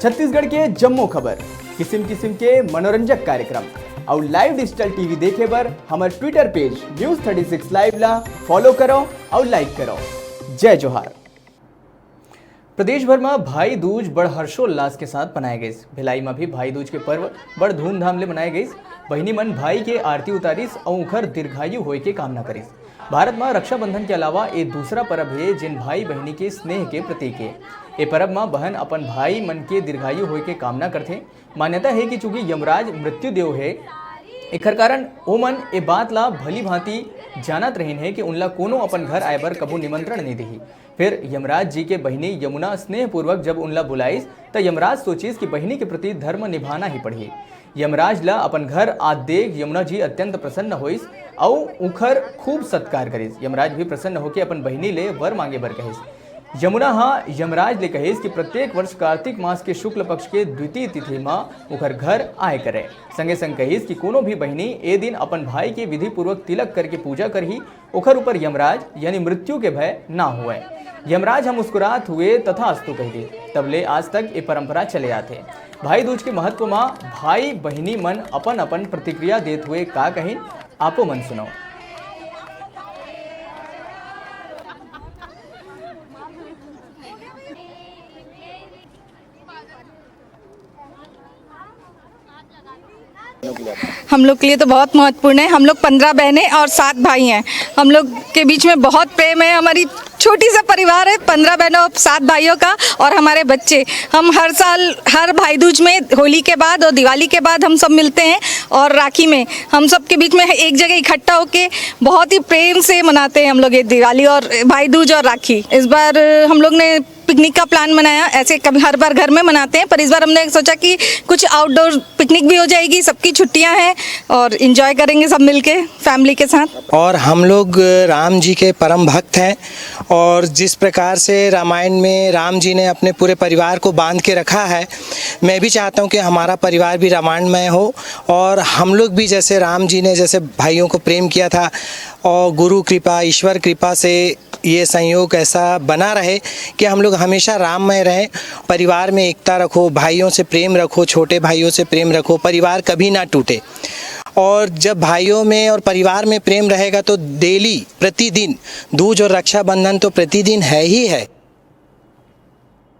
छत्तीसगढ़ के जम्मो खबर, किस्म किस्म के मनोरंजक कार्यक्रम और लाइव डिजिटल टीवी देखे बर हमारे ट्विटर पेज न्यूज़ 36 लाइव ला फॉलो करो और लाइक करो। जय जोहार। प्रदेश भर में भाई दूज बड़ हर्षोल्लास के साथ मनाए गए। भिलाई में भी भाई दूज के पर्व बड़ धूमधाम ले मनाए गए। बहिनी मन भाई के आरती उतारिस और उखर दीर्घायु होए के कामना करिस। भारत में रक्षाबंधन के अलावा एक दूसरा पर्व है जिन भाई बहनी के स्नेह के प्रतीक है। ये पर्व में बहन अपन भाई मन के दीर्घायु होए के कामना करथे। मान्यता है कि चूंकि यमराज मृत्यु देव है, एकर कारण ओमन ए बात ला भली भांति जानत रहीन है कि उनला कोनो अपन घर आए बर कबू निमंत्रण नहीं देही। फिर यमराज जी के बहिनी यमुना स्नेह पूर्वक जब उनला बुलाइस तो यमराज सोचिस कि बहिनी के प्रति धर्म निभाना ही पड़ी। यमराज ला अपन घर आज देख यमुना जी अत्यंत प्रसन्न होइस और उखर खूब सत्कार करिस। यमराज भी प्रसन्न होकर अपन बहिनी ले वर मांगे बर कहिस। यमुना यमराज ले कहिस कि प्रत्येक वर्ष कार्तिक मास के शुक्ल पक्ष के द्वितीय तिथि में उखर घर आए करे। संगे संग कहिस कि कोनो भी बहिनी ए दिन अपन भाई के विधि पूर्वक तिलक करके पूजा करही, उखर ऊपर यमराज यानी मृत्यु के भय ना हुए। यमराज हम मुस्कुरात हुए तथा अस्तु कह दी। तब ले आज तक ये परंपरा चले आते। भाई दूज के महत्व में भाई बहिनी मन अपन अपन प्रतिक्रिया देते हुए का कहिन, आपो मन सुनो। हम लोग के लिए तो बहुत महत्वपूर्ण है। हम लोग 15 बहनें और 7 भाई हैं। हम लोग के बीच में बहुत प्रेम है। हमारी छोटी सा परिवार है, 15 बहनों और 7 भाइयों का और हमारे बच्चे। हम हर साल हर भाई दूज में होली के बाद और दिवाली के बाद हम सब मिलते हैं और राखी में हम सब के बीच में एक जगह इकट्ठा होके बहुत ही प्रेम से मनाते हैं हम लोग ये दिवाली और भाई दूज और राखी। इस बार हम लोग ने पिकनिक का प्लान बनाया। ऐसे कभी हर बार घर में मनाते हैं, पर इस बार हमने सोचा कि कुछ आउटडोर पिकनिक भी हो जाएगी। सबकी छुट्टियां हैं और एंजॉय करेंगे सब मिलके फैमिली के साथ। और हम लोग राम जी के परम भक्त हैं और जिस प्रकार से रामायण में राम जी ने अपने पूरे परिवार को बांध के रखा है, मैं भी चाहता हूं कि हमारा परिवार भी रामायणमय हो और हम लोग भी जैसे राम जी ने जैसे भाइयों को प्रेम किया था और गुरु कृपा ईश्वर कृपा से ये संयोग ऐसा बना रहे कि हम लोग हमेशा राममय रहें। परिवार में एकता रखो, भाइयों से प्रेम रखो, छोटे भाइयों से प्रेम रखो, परिवार कभी ना टूटे। और जब भाइयों में और परिवार में प्रेम रहेगा तो डेली प्रतिदिन दूज और रक्षाबंधन तो प्रतिदिन है ही है।